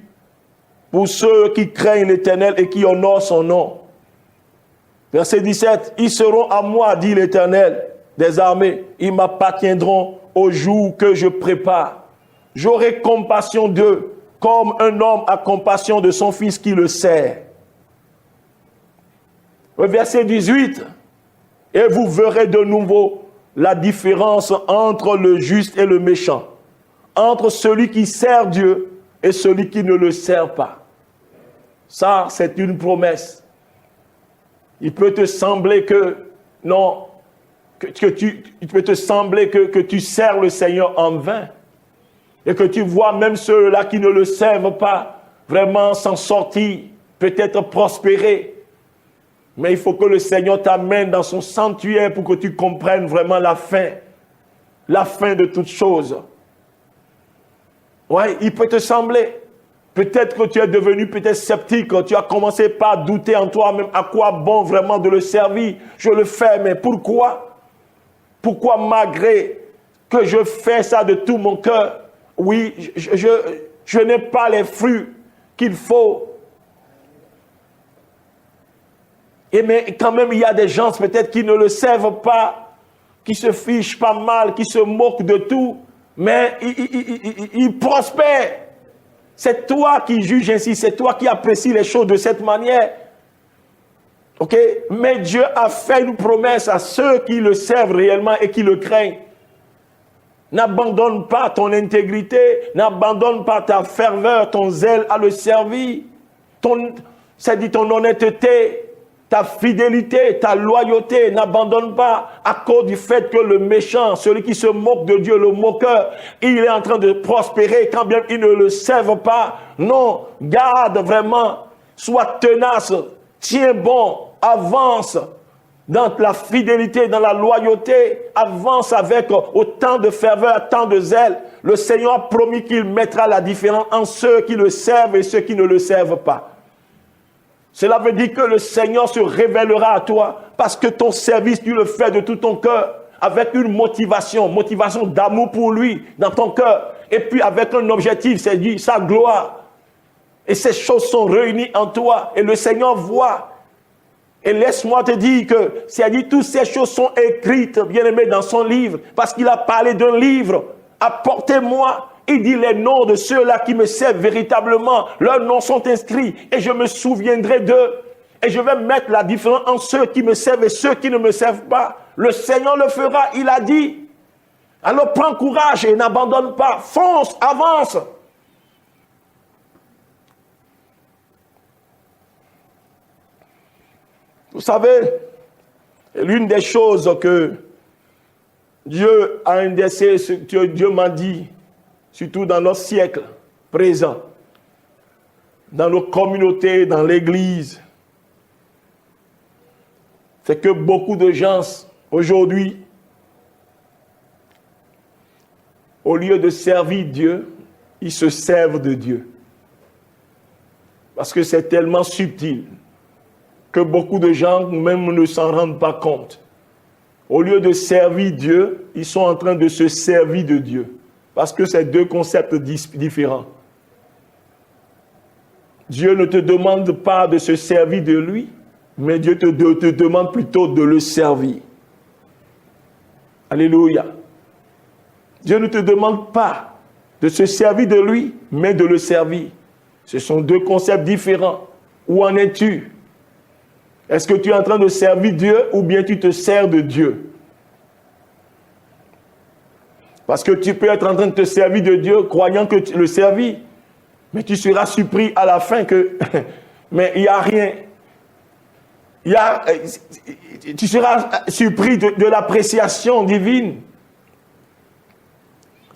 pour ceux qui craignent l'Éternel et qui honorent son nom. Verset 17, ils seront à moi, dit l'Éternel des armées, ils m'appartiendront au jour que je prépare. J'aurai compassion d'eux, comme un homme a compassion de son fils qui le sert. Le verset 18. Et vous verrez de nouveau la différence entre le juste et le méchant, entre celui qui sert Dieu et celui qui ne le sert pas. Ça, c'est une promesse. Il peut te sembler que, non, il peut te sembler que tu sers le Seigneur en vain. Et que tu vois même ceux-là qui ne le servent pas vraiment s'en sortir, peut-être prospérer. Mais il faut que le Seigneur t'amène dans son sanctuaire pour que tu comprennes vraiment la fin de toutes choses. Ouais, il peut te sembler, peut-être que tu es devenu peut-être sceptique, tu as commencé par douter en toi-même, à quoi bon vraiment de le servir? Je le fais, mais pourquoi? Pourquoi malgré que je fais ça de tout mon cœur, oui, je n'ai pas les fruits qu'il faut. Mais quand même, il y a des gens peut-être qui ne le servent pas, qui se fichent pas mal, qui se moquent de tout, mais ils prospèrent. C'est toi qui juges ainsi, c'est toi qui apprécies les choses de cette manière. Ok? Mais Dieu a fait une promesse à ceux qui le servent réellement et qui le craignent. N'abandonne pas ton intégrité, n'abandonne pas ta ferveur, ton zèle à le servir, c'est-à-dire ton honnêteté, ta fidélité, ta loyauté. N'abandonne pas à cause du fait que le méchant, celui qui se moque de Dieu, le moqueur, il est en train de prospérer quand bien il ne le serve pas. Non, garde vraiment, sois tenace, tiens bon, avance dans la fidélité, dans la loyauté, avance avec autant de ferveur, tant de zèle. Le Seigneur a promis qu'il mettra la différence entre ceux qui le servent et ceux qui ne le servent pas. Cela veut dire que le Seigneur se révélera à toi parce que ton service, tu le fais de tout ton cœur, avec une motivation d'amour pour lui dans ton cœur, et puis avec un objectif, c'est-à-dire sa gloire. Et ces choses sont réunies en toi et le Seigneur voit. Et laisse-moi te dire que, c'est-à-dire toutes ces choses sont écrites, bien-aimé, dans son livre, parce qu'il a parlé d'un livre. Apportez-moi. Il dit les noms de ceux-là qui me servent véritablement. Leurs noms sont inscrits et je me souviendrai d'eux. Et je vais mettre la différence entre ceux qui me servent et ceux qui ne me servent pas. Le Seigneur le fera, il a dit. Alors prends courage et n'abandonne pas. Fonce, avance. Vous savez, l'une des choses que Dieu a indexé, ce que Dieu m'a dit, surtout dans notre siècle présent, dans nos communautés, dans l'Église, c'est que beaucoup de gens, aujourd'hui, au lieu de servir Dieu, ils se servent de Dieu. Parce que c'est tellement subtil que beaucoup de gens même ne s'en rendent pas compte. Au lieu de servir Dieu, ils sont en train de se servir de Dieu. Parce que c'est deux concepts différents. Dieu ne te demande pas de se servir de lui, mais Dieu te demande plutôt de le servir. Alléluia. Dieu ne te demande pas de se servir de lui, mais de le servir. Ce sont deux concepts différents. Où en es-tu? Est-ce que tu es en train de servir Dieu ou bien tu te sers de Dieu? Parce que tu peux être en train de te servir de Dieu, croyant que tu le servis, mais tu seras surpris à la fin que, mais il n'y a rien. Tu seras surpris de l'appréciation divine.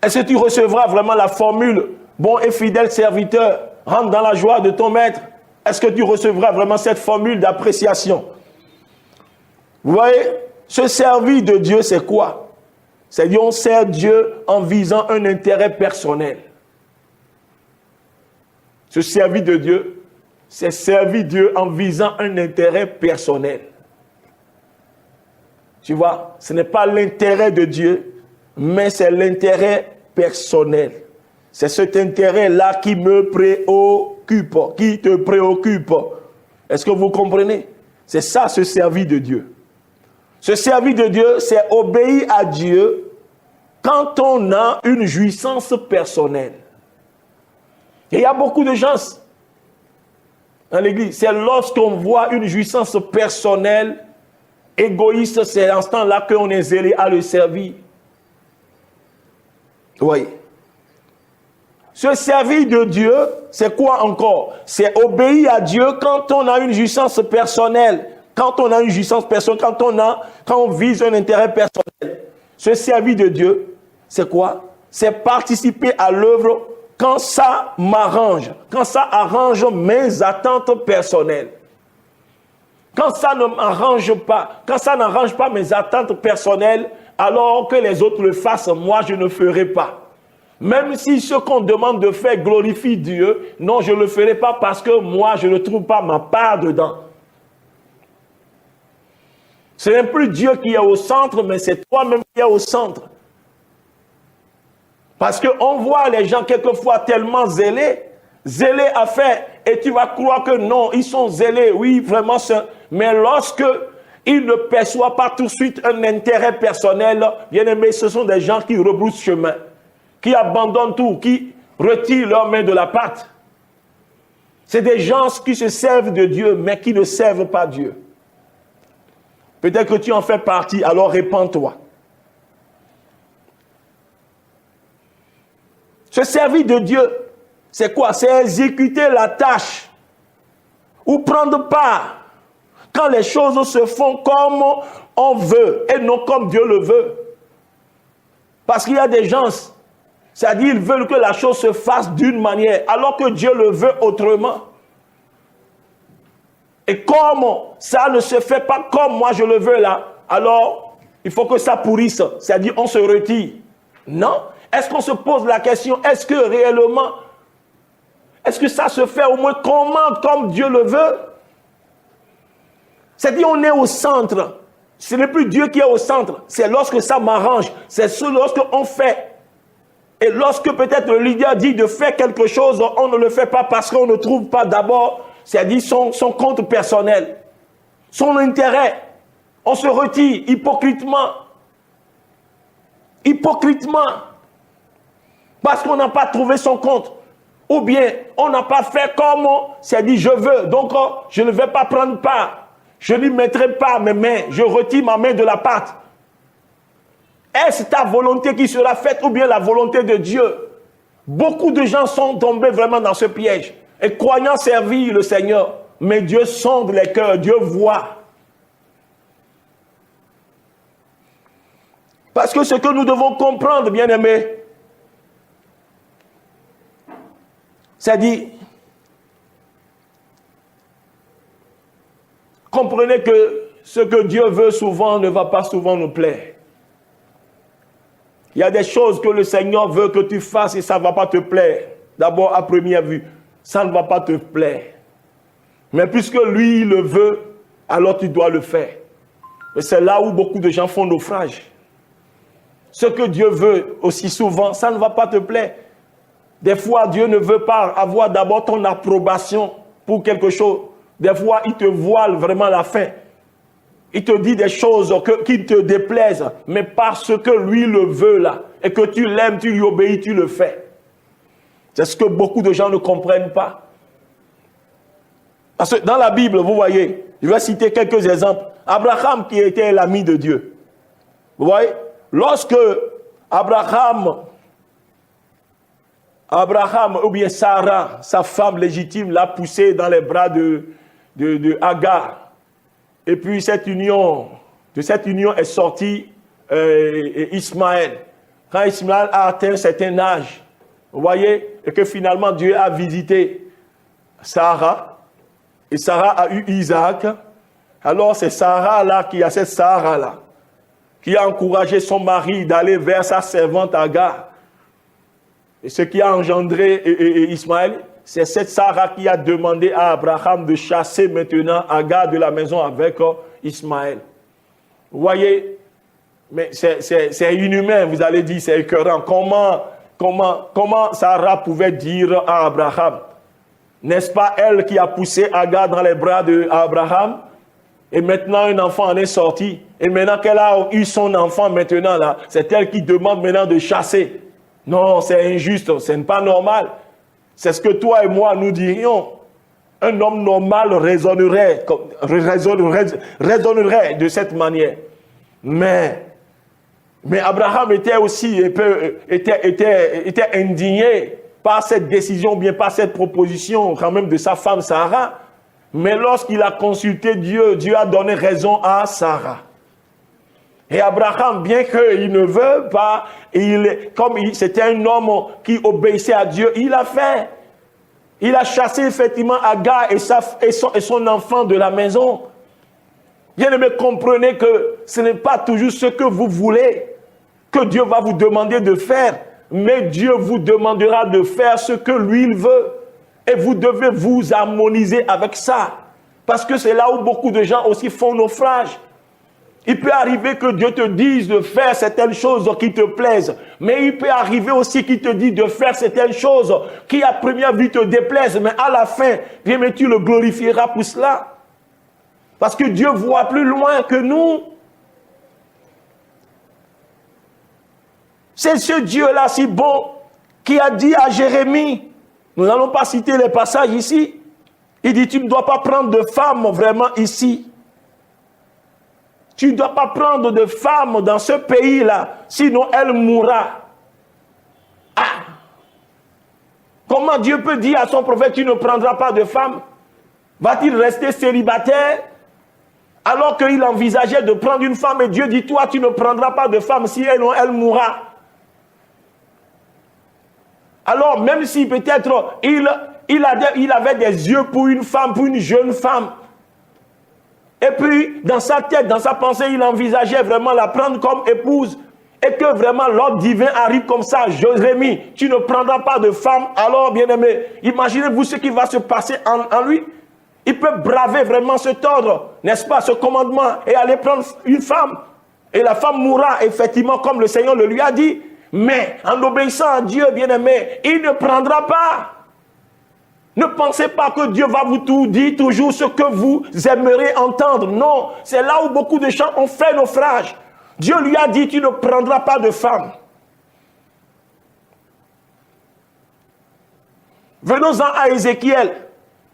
Est-ce que tu recevras vraiment la formule « bon et fidèle serviteur, rentre dans la joie de ton maître ». Est-ce que tu recevras vraiment cette formule d'appréciation? Vous voyez, se servir de Dieu, c'est quoi? C'est-à-dire, on sert Dieu en visant un intérêt personnel. Se servir de Dieu, c'est servir Dieu en visant un intérêt personnel. Tu vois, ce n'est pas l'intérêt de Dieu, mais c'est l'intérêt personnel. C'est cet intérêt-là qui me préoccupe, qui te préoccupe. Est-ce que vous comprenez? C'est ça, se servir de Dieu. Se servir de Dieu, c'est obéir à Dieu quand on a une jouissance personnelle. Et il y a beaucoup de gens dans l'église, c'est lorsqu'on voit une jouissance personnelle, égoïste, c'est à ce temps-là qu'on est zélé à le servir. Oui. Se servir de Dieu, c'est quoi encore? C'est obéir à Dieu quand on a une jouissance personnelle. Quand on a une jouissance personnelle, quand on vise un intérêt personnel. Se servir de Dieu, c'est quoi? C'est participer à l'œuvre quand ça m'arrange, quand ça arrange mes attentes personnelles. Quand ça ne m'arrange pas, quand ça n'arrange pas mes attentes personnelles, alors que les autres le fassent, moi je ne ferai pas. Même si ce qu'on demande de faire glorifie Dieu, non, je ne le ferai pas parce que moi, je ne trouve pas ma part dedans. Ce n'est plus Dieu qui est au centre, mais c'est toi-même qui es au centre. Parce qu'on voit les gens quelquefois tellement zélés à faire, et tu vas croire que non, ils sont zélés, oui, vraiment, mais lorsque ils ne perçoivent pas tout de suite un intérêt personnel, bien aimé, ce sont des gens qui rebroussent chemin, qui abandonnent tout, qui retirent leurs mains de la pâte. C'est des gens qui se servent de Dieu, mais qui ne servent pas Dieu. Peut-être que tu en fais partie, alors répands-toi. Se servir de Dieu, c'est quoi? C'est exécuter la tâche ou prendre part quand les choses se font comme on veut et non comme Dieu le veut. Parce qu'il y a des gens, c'est-à-dire ils veulent que la chose se fasse d'une manière alors que Dieu le veut autrement. Et comme ça ne se fait pas comme moi je le veux là, alors il faut que ça pourrisse, c'est-à-dire on se retire. Non. Est-ce qu'on se pose la question, est-ce que réellement, est-ce que ça se fait au moins comme Dieu le veut? C'est-à-dire on est au centre. Ce n'est plus Dieu qui est au centre. C'est lorsque ça m'arrange. C'est lorsque on fait. Et lorsque peut-être le leader dit de faire quelque chose, on ne le fait pas parce qu'on ne trouve pas d'abord, c'est-à-dire son compte personnel, son intérêt. On se retire hypocritement. Hypocritement. Parce qu'on n'a pas trouvé son compte. Ou bien, on n'a pas fait comme c'est dit je veux. Donc, je ne vais pas prendre part. Je n'y mettrai pas mes mains. Je retire ma main de la pâte. Est-ce ta volonté qui sera faite ou bien la volonté de Dieu? Beaucoup de gens sont tombés vraiment dans ce piège. Et croyant servir le Seigneur. Mais Dieu sonde les cœurs. Dieu voit. Parce que ce que nous devons comprendre, bien-aimés, c'est-à-dire, comprenez que ce que Dieu veut souvent ne va pas souvent nous plaire. Il y a des choses que le Seigneur veut que tu fasses et ça ne va pas te plaire. D'abord, à première vue, ça ne va pas te plaire. Mais puisque lui, il le veut, alors tu dois le faire. Et c'est là où beaucoup de gens font naufrage. Ce que Dieu veut aussi souvent, ça ne va pas te plaire. Des fois, Dieu ne veut pas avoir d'abord ton approbation pour quelque chose. Des fois, il te voile vraiment la fin. Il te dit des choses qui te déplaisent, mais parce que lui le veut là, et que tu l'aimes, tu lui obéis, tu le fais. C'est ce que beaucoup de gens ne comprennent pas. Parce que dans la Bible, vous voyez, je vais citer quelques exemples. Abraham qui était l'ami de Dieu. Vous voyez, lorsque Abraham ou bien Sarah, sa femme légitime, l'a poussé dans les bras de Agar. Et puis de cette union est sorti Ismaël. Quand Ismaël a atteint un certain âge, vous voyez, et que finalement Dieu a visité Sarah, et Sarah a eu Isaac, alors c'est Sarah là qui a cette Sarah là, qui a encouragé son mari d'aller vers sa servante Agar. Et ce qui a engendré Ismaël, c'est cette Sarah qui a demandé à Abraham de chasser maintenant Agar de la maison avec Ismaël. Vous voyez, mais c'est inhumain, vous allez dire, c'est écœurant. Comment Sarah pouvait dire à Abraham, n'est-ce pas elle qui a poussé Agar dans les bras d'Abraham? Et maintenant un enfant en est sorti. Et maintenant qu'elle a eu son enfant maintenant là, c'est elle qui demande maintenant de chasser. Non, c'est injuste, ce n'est pas normal. C'est ce que toi et moi nous dirions. Un homme normal raisonnerait de cette manière. Mais Abraham était aussi était indigné par cette décision, bien par cette proposition quand même de sa femme Sarah. Mais lorsqu'il a consulté Dieu, Dieu a donné raison à Sarah. Et Abraham, bien qu'il ne veut pas, c'était un homme qui obéissait à Dieu, il a fait. Il a chassé effectivement Agar et son enfant de la maison. Bien-aimés, comprenez que ce n'est pas toujours ce que vous voulez que Dieu va vous demander de faire, mais Dieu vous demandera de faire ce que lui il veut. Et vous devez vous harmoniser avec ça. Parce que c'est là où beaucoup de gens aussi font naufrage. Il peut arriver que Dieu te dise de faire certaines choses qui te plaisent. Mais il peut arriver aussi qu'il te dise de faire certaines choses qui à première vue te déplaisent. Mais à la fin, bien, mais tu le glorifieras pour cela. Parce que Dieu voit plus loin que nous. C'est ce Dieu-là si bon qui a dit à Jérémie, nous n'allons pas citer les passages ici, il dit tu ne dois pas prendre de femme vraiment ici. Tu ne dois pas prendre de femme dans ce pays-là, sinon elle mourra. Ah! Comment Dieu peut dire à son prophète, tu ne prendras pas de femme? Va-t-il rester célibataire? Alors qu'il envisageait de prendre une femme et Dieu dit, toi, tu ne prendras pas de femme, si elle mourra. Alors, même si peut-être il avait des yeux pour une femme, pour une jeune femme, et puis dans sa tête, dans sa pensée, il envisageait vraiment la prendre comme épouse, et que vraiment l'ordre divin arrive comme ça, Jérémie, tu ne prendras pas de femme, alors bien aimé, imaginez-vous ce qui va se passer en lui. Il peut braver vraiment cet ordre, n'est-ce pas, ce commandement, et aller prendre une femme. Et la femme mourra, effectivement, comme le Seigneur le lui a dit. Mais en obéissant à Dieu, bien-aimé, il ne prendra pas. Ne pensez pas que Dieu va vous tout dire toujours ce que vous aimeriez entendre. Non, c'est là où beaucoup de gens ont fait naufrage. Dieu lui a dit, tu ne prendras pas de femme. Venons-en à Ézéchiel.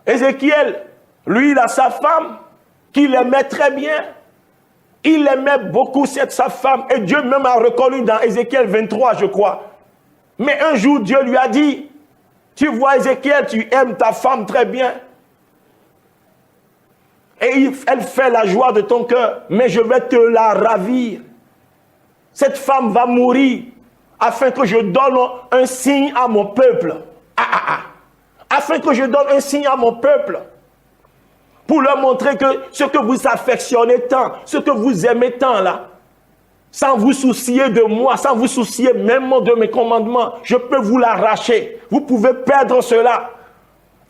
Ézéchiel, lui, il a sa femme, qu'il aimait très bien. Il aimait beaucoup sa femme. Et Dieu même a reconnu dans Ézéchiel 23, je crois. Mais un jour, Dieu lui a dit, tu vois Ézéchiel, tu aimes ta femme très bien. Et elle fait la joie de ton cœur. Mais je vais te la ravir. Cette femme va mourir afin que je donne un signe à mon peuple. Afin que je donne un signe à mon peuple. Pour leur montrer que ce que vous affectionnez tant, ce que vous aimez tant là, sans vous soucier de moi, sans vous soucier même de mes commandements, je peux vous l'arracher. Vous pouvez perdre cela.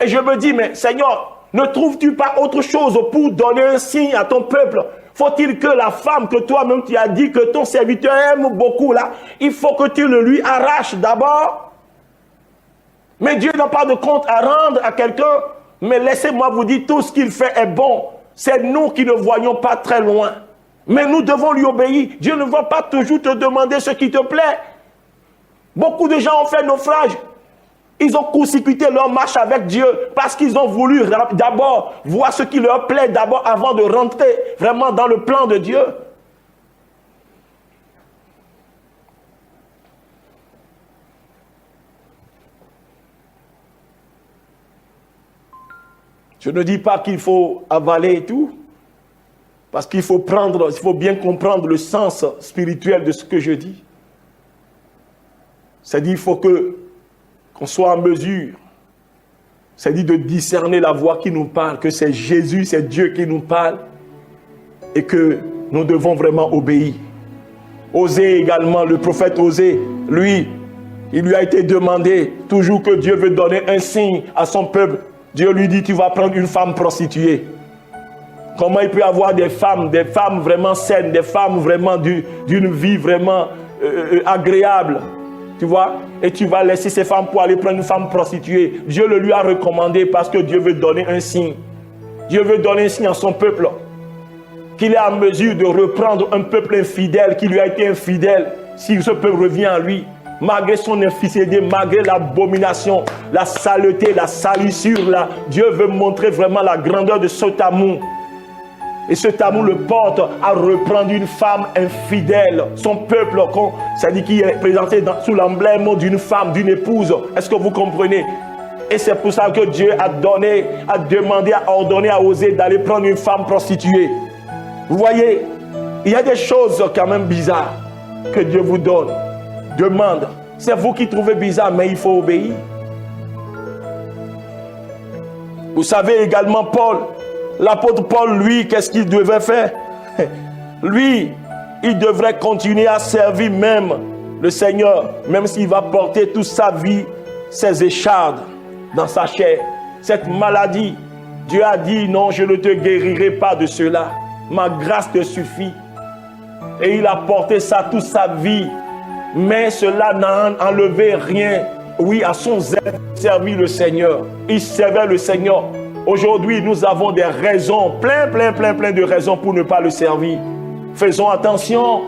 Et je me dis, mais Seigneur, ne trouves-tu pas autre chose pour donner un signe à ton peuple? Faut-il que la femme que toi-même tu as dit que ton serviteur aime beaucoup là, il faut que tu le lui arraches d'abord? Mais Dieu n'a pas de compte à rendre à quelqu'un. Mais laissez-moi vous dire, tout ce qu'il fait est bon. C'est nous qui ne voyons pas très loin. Mais nous devons lui obéir. Dieu ne va pas toujours te demander ce qui te plaît. Beaucoup de gens ont fait naufrage. Ils ont court-circuité leur marche avec Dieu parce qu'ils ont voulu d'abord voir ce qui leur plaît d'abord avant de rentrer vraiment dans le plan de Dieu. Je ne dis pas qu'il faut avaler et tout, parce qu'il faut bien comprendre le sens spirituel de ce que je dis. C'est-à-dire, il faut qu'on soit en mesure, c'est-à-dire de discerner la voix qui nous parle, que c'est Jésus, c'est Dieu qui nous parle, et que nous devons vraiment obéir. Osée également, le prophète Osée, lui, il lui a été demandé, toujours que Dieu veut donner un signe à son peuple. Dieu lui dit, tu vas prendre une femme prostituée. Comment il peut y avoir des femmes vraiment saines, des femmes vraiment d'une vie vraiment agréable, tu vois? Et tu vas laisser ces femmes pour aller prendre une femme prostituée. Dieu le lui a recommandé parce que Dieu veut donner un signe. Dieu veut donner un signe à son peuple. Qu'il est en mesure de reprendre un peuple infidèle qui lui a été infidèle, si ce peuple revient à lui. Malgré son infidélité, malgré l'abomination, la saleté, la salissure, là, Dieu veut montrer vraiment la grandeur de cet amour. Et cet amour le porte à reprendre une femme infidèle. Son peuple, c'est-à-dire qui est présenté sous l'emblème d'une femme, d'une épouse. Est-ce que vous comprenez? Et c'est pour ça que Dieu a demandé, a ordonné à Osée d'aller prendre une femme prostituée. Vous voyez, il y a des choses quand même bizarres que Dieu vous donne. Demande. C'est vous qui trouvez bizarre, mais il faut obéir. Vous savez également Paul, l'apôtre Paul, lui, qu'est-ce qu'il devait faire? Lui, il devrait continuer à servir même le Seigneur, même s'il va porter toute sa vie ses échardes dans sa chair. Cette maladie, Dieu a dit, non, je ne te guérirai pas de cela. Ma grâce te suffit. Et il a porté ça toute sa vie. Mais cela n'a enlevé rien, oui, à son zèle, servir le Seigneur. Il servait le Seigneur. Aujourd'hui, nous avons des raisons, plein de raisons pour ne pas le servir. Faisons attention.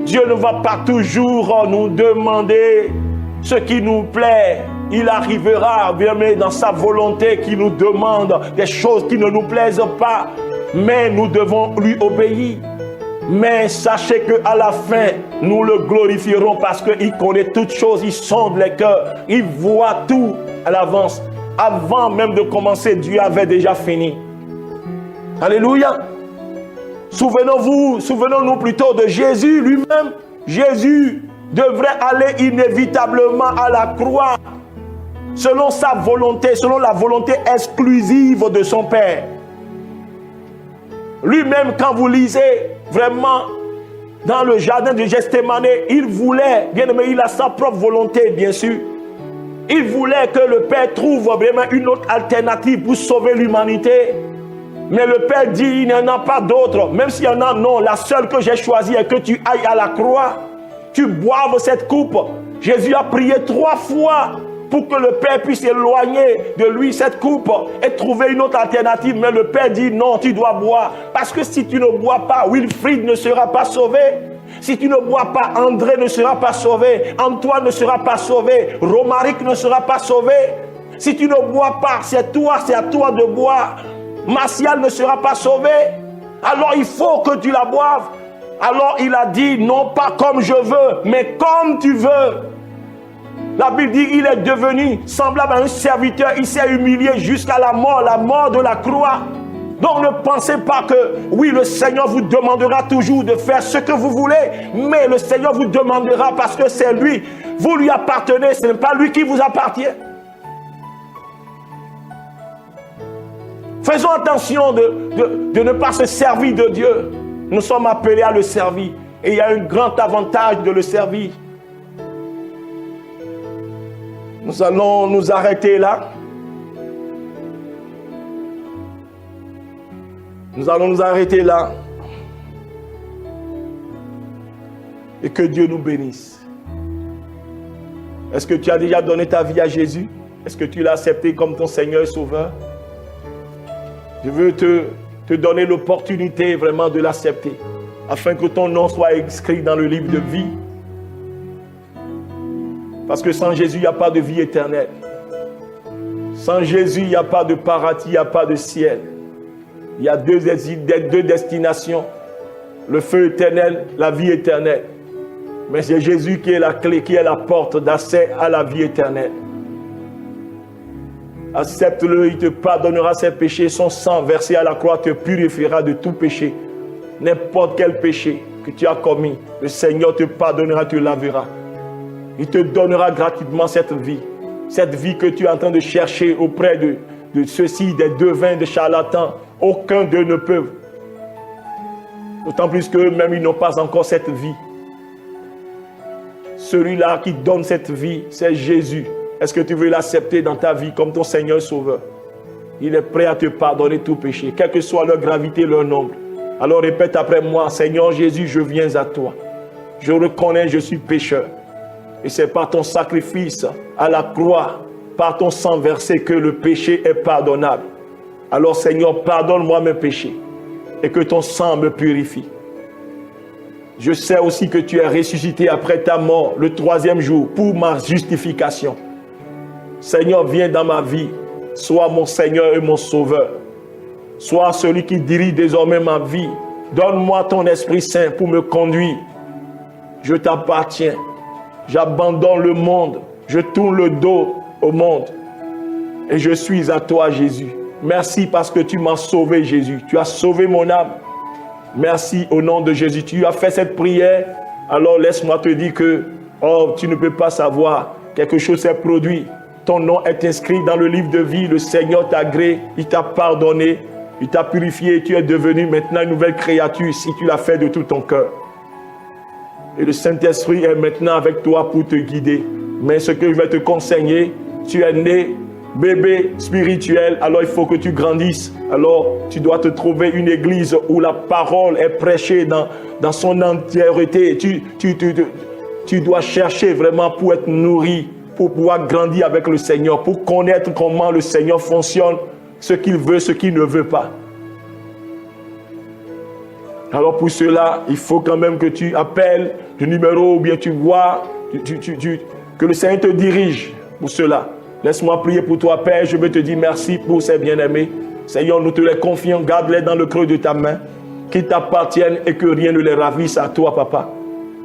Dieu ne va pas toujours nous demander ce qui nous plaît. Il arrivera, bien, mais dans sa volonté qui nous demande des choses qui ne nous plaisent pas. Mais nous devons lui obéir. Mais sachez qu'à la fin, nous le glorifierons parce qu'il connaît toutes choses, il sonde les cœurs, il voit tout. à l'avance. Avant même de commencer, Dieu avait déjà fini. Alléluia. Souvenons-nous plutôt de Jésus lui-même. Jésus devrait aller inévitablement à la croix selon sa volonté, selon la volonté exclusive de son Père. Lui-même, quand vous lisez vraiment dans le jardin de Gethsémane, il voulait, bien aimé, il a sa propre volonté, bien sûr. Il voulait que le Père trouve vraiment une autre alternative pour sauver l'humanité. Mais le Père dit, il n'y en a pas d'autre. Même s'il y en a, non. La seule que j'ai choisie est que tu ailles à la croix. Tu boives cette coupe. Jésus a prié 3 fois pour que le Père puisse éloigner de lui cette coupe et trouver une autre alternative. Mais le Père dit, non, tu dois boire. Parce que si tu ne bois pas, Wilfried ne sera pas sauvé. Si tu ne bois pas, André ne sera pas sauvé. Antoine ne sera pas sauvé. Romaric ne sera pas sauvé. Si tu ne bois pas, c'est à toi de boire. Martial ne sera pas sauvé. Alors il faut que tu la boives. Alors il a dit, non pas comme je veux, mais comme tu veux. La Bible dit, il est devenu semblable à un serviteur. Il s'est humilié jusqu'à la mort de la croix. Donc ne pensez pas que, oui, le Seigneur vous demandera toujours de faire ce que vous voulez, mais le Seigneur vous demandera parce que c'est lui. Vous lui appartenez, ce n'est pas lui qui vous appartient. Faisons attention de ne pas se servir de Dieu. Nous sommes appelés à le servir. Et il y a un grand avantage de le servir. Nous allons nous arrêter là. Nous allons nous arrêter là. Et que Dieu nous bénisse. Est-ce que tu as déjà donné ta vie à Jésus? Est-ce que tu l'as accepté comme ton Seigneur et Sauveur? Je veux te donner l'opportunité vraiment de l'accepter, afin que ton nom soit inscrit dans le livre de vie. Parce que sans Jésus, il n'y a pas de vie éternelle. Sans Jésus, il n'y a pas de paradis, il n'y a pas de ciel. Il y a deux destinations, le feu éternel, la vie éternelle. Mais c'est Jésus qui est la clé, qui est la porte d'accès à la vie éternelle. Accepte-le, il te pardonnera ses péchés. Son sang versé à la croix te purifiera de tout péché. N'importe quel péché que tu as commis, le Seigneur te pardonnera, te lavera. Il te donnera gratuitement cette vie que tu es en train de chercher auprès de ceux-ci, des devins, des charlatans. Aucun d'eux ne peut. D'autant plus qu'eux-mêmes, ils n'ont pas encore cette vie. Celui-là qui donne cette vie, c'est Jésus. Est-ce que tu veux l'accepter dans ta vie comme ton Seigneur Sauveur? Il est prêt à te pardonner tout péché, quelle que soit leur gravité, leur nombre. Alors répète après moi, Seigneur Jésus, je viens à toi. Je reconnais, je suis pécheur. Et c'est par ton sacrifice à la croix, par ton sang versé que le péché est pardonnable. Alors Seigneur, pardonne-moi mes péchés et que ton sang me purifie. Je sais aussi que tu es ressuscité après ta mort le 3e jour pour ma justification. Seigneur, viens dans ma vie. Sois mon Seigneur et mon Sauveur. Sois celui qui dirige désormais ma vie. Donne-moi ton Esprit Saint pour me conduire. Je t'appartiens. J'abandonne le monde. Je tourne le dos au monde. Et je suis à toi, Jésus. Merci parce que tu m'as sauvé, Jésus. Tu as sauvé mon âme. Merci au nom de Jésus. Tu as fait cette prière. Alors laisse-moi te dire que, tu ne peux pas savoir. Quelque chose s'est produit. Ton nom est inscrit dans le livre de vie. Le Seigneur t'a agréé. Il t'a pardonné. Il t'a purifié. Tu es devenu maintenant une nouvelle créature si tu l'as fait de tout ton cœur. Et le Saint-Esprit est maintenant avec toi pour te guider. Mais ce que je vais te conseiller, tu es né bébé spirituel, alors il faut que tu grandisses. Alors tu dois te trouver une église où la parole est prêchée dans son entièreté. Tu dois chercher vraiment pour être nourri, pour pouvoir grandir avec le Seigneur, pour connaître comment le Seigneur fonctionne, ce qu'il veut, ce qu'il ne veut pas. Alors pour cela, il faut quand même que tu appelles le numéro ou bien tu vois, que le Seigneur te dirige pour cela. Laisse-moi prier pour toi, Père. Je veux te dire merci pour ces bien-aimés. Seigneur, nous te les confions. Garde-les dans le creux de ta main. Qu'ils t'appartiennent et que rien ne les ravisse à toi, Papa.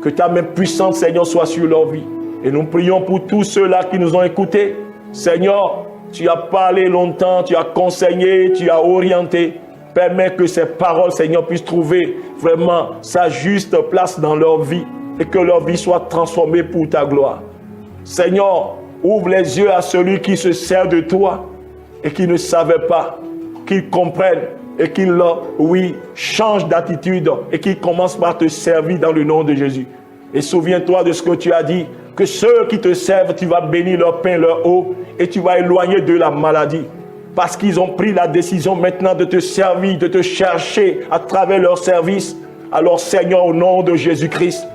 Que ta main puissante, Seigneur, soit sur leur vie. Et nous prions pour tous ceux-là qui nous ont écoutés. Seigneur, tu as parlé longtemps, tu as conseillé, tu as orienté. Permets que ces paroles, Seigneur, puissent trouver vraiment sa juste place dans leur vie et que leur vie soit transformée pour ta gloire. Seigneur, ouvre les yeux à celui qui se sert de toi et qui ne savait pas, qu'il comprenne et qu'il, change d'attitude et qu'il commence par te servir dans le nom de Jésus. Et souviens-toi de ce que tu as dit, que ceux qui te servent, tu vas bénir leur pain, leur eau, et tu vas éloigner de la maladie. Parce qu'ils ont pris la décision maintenant de te servir, de te chercher à travers leur service. Alors Seigneur, au nom de Jésus-Christ,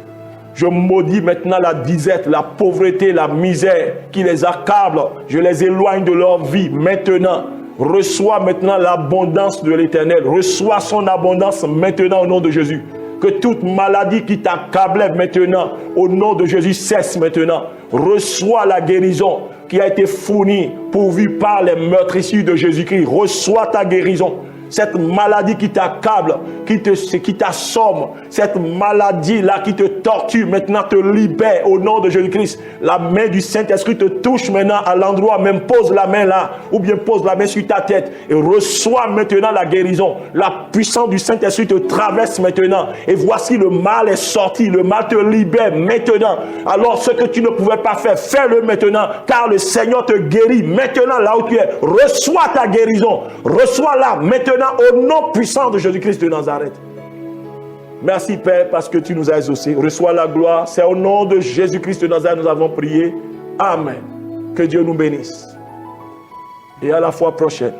je maudis maintenant la disette, la pauvreté, la misère qui les accable. Je les éloigne de leur vie maintenant. Reçois maintenant l'abondance de l'Éternel. Reçois son abondance maintenant au nom de Jésus. Que toute maladie qui t'accablait maintenant, au nom de Jésus, cesse maintenant. Reçois la guérison qui a été fournie, pourvue par les meurtrissures de Jésus-Christ. Reçois ta guérison. Cette maladie qui t'accable, qui t'assomme, cette maladie-là qui te torture, maintenant te libère au nom de Jésus-Christ. La main du Saint-Esprit te touche maintenant à l'endroit, même pose la main là, ou bien pose la main sur ta tête et reçois maintenant la guérison. La puissance du Saint-Esprit te traverse maintenant et voici le mal est sorti, le mal te libère maintenant. Alors ce que tu ne pouvais pas faire, fais-le maintenant, car le Seigneur te guérit maintenant là où tu es. Reçois ta guérison, reçois-la maintenant au nom puissant de Jésus-Christ de Nazareth. Merci Père parce que tu nous as exaucés. Reçois la gloire. C'est au nom de Jésus-Christ de Nazareth que nous avons prié. Amen. Que Dieu nous bénisse. Et à la fois prochaine.